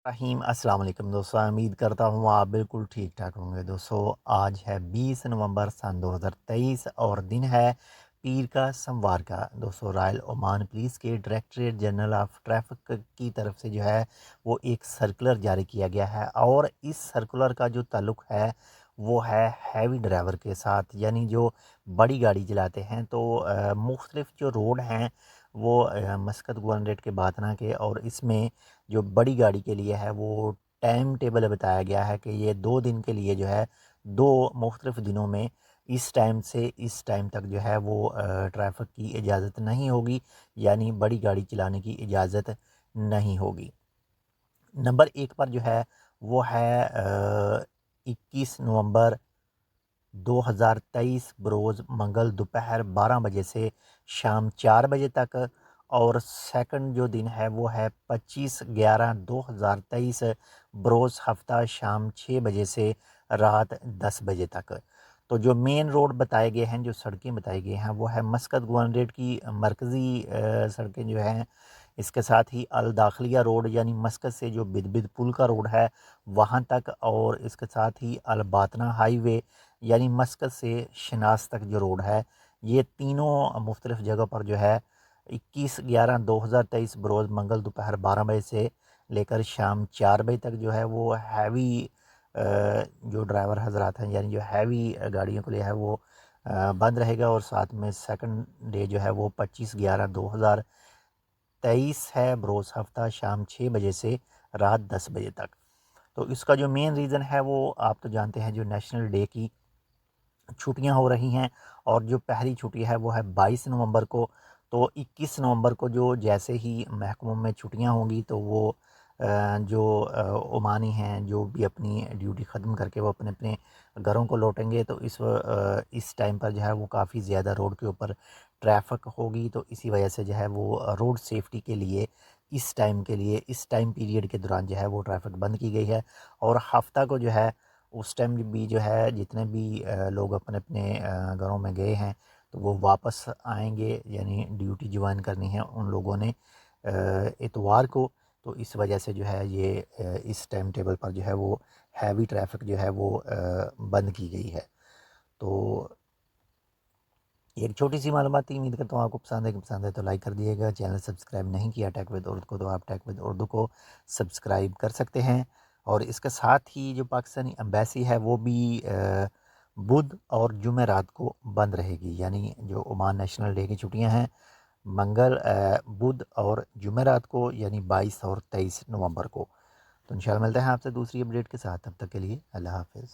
रहीम अस्सलाम वालेकुम दोस्तों, उम्मीद करता हूँ आप बिल्कुल ठीक ठाक होंगे। दोस्तों आज है 20 नवंबर सन 2023 और दिन है पीर का सोमवार का। दोस्तों रॉयल ओमान पुलिस के डायरेक्टरेट जनरल ऑफ ट्रैफिक की तरफ से जो है वो एक सर्कुलर जारी किया गया है और इस सर्कुलर का जो ताल्लुक़ है वो है हैवी ड्राइवर के साथ, यानी जो बड़ी गाड़ी चलाते हैं। तो मुख्तलिफ जो रोड हैं वो मस्कत गवर्नरेट के बातना के, और इसमें जो बड़ी गाड़ी के लिए है वो टाइम टेबल बताया गया है कि ये 2 दिन के लिए जो है 2 मुख्तलिफ दिनों में इस टाइम से इस टाइम तक जो है वो ट्रैफिक की इजाज़त नहीं होगी, यानी बड़ी गाड़ी चलाने की इजाज़त नहीं होगी। नंबर 1 पर जो है वो है 21 नवंबर 2023 बरोज़ मंगल दोपहर 12 बजे से शाम 4 बजे तक, और सेकंड जो दिन है वो है 25/11/2023 बरोज़ हफ्ता शाम 6 बजे से रात 10 बजे तक। तो जो मेन रोड बताए गए हैं, जो सड़कें बताई गई हैं वो है मस्कत गवर्नरेट की मरकज़ी सड़कें जो हैं, इसके साथ ही अल दाखिलिया रोड यानी मस्कत से जो बिदबिद पुल का रोड है वहाँ तक, और इसके साथ ही अल बातना हाईवे यानी मस्कत से शनास तक जो रोड है, ये तीनों मुख्तलिफ जगह पर जो है 21/11/2023 बरोज़ मंगल दोपहर 12 बजे से लेकर शाम 4 बजे तक जो है वो हैवी जो ड्राइवर हजरात हैं, यानी जो हैवी गाड़ियों के लिए है वो बंद रहेगा। और साथ में सेकंड डे जो है वो 25/11/2023 है बरोज़ हफ्ता शाम 6 बजे से रात 10 बजे तक। तो इसका जो मेन रीज़न है वो आप तो जानते हैं, जो नेशनल डे की छुट्टियां हो रही हैं, और जो पहली छुट्टी है वो है 22 नवंबर को। तो 21 नवंबर को जो जैसे ही महकमों में छुट्टियां होंगी तो वो जो ओमानी हैं जो भी अपनी ड्यूटी ख़त्म करके वो अपने अपने घरों को लौटेंगे, तो इस टाइम पर जो है वो काफ़ी ज़्यादा रोड के ऊपर ट्रैफिक होगी। तो इसी वजह से जो है वो रोड सेफ्टी के लिए इस टाइम पीरियड के दौरान जो है वो ट्रैफिक बंद की गई है। और हफ्ता को जो है उस टाइम भी जो है जितने भी लोग अपने अपने घरों में गए हैं तो वो वापस आएंगे, यानी ड्यूटी ज्वाइन करनी है उन लोगों ने इतवार को। तो इस वजह से जो है ये इस टाइम टेबल पर जो है वो हैवी ट्रैफिक जो है वो बंद की गई है। तो एक छोटी सी मालूमात थी, उम्मीद करता हूँ आपको पसंद है तो लाइक कर दिएगा। चैनल सब्सक्राइब नहीं किया टेक विद उर्दू को तो आप टेक विद उर्दू को सब्सक्राइब कर सकते हैं। और इसके साथ ही जो पाकिस्तानी एम्बेसी है वो भी बुध और जुमेरात को बंद रहेगी, यानी जो ओमान नेशनल डे की छुट्टियां हैं मंगल बुध और जुमेरात को, यानी 22 और 23 नवंबर को। तो इंशाल्लाह मिलते हैं आपसे दूसरी अपडेट के साथ, तब तक के लिए अल्लाह हाफिज़।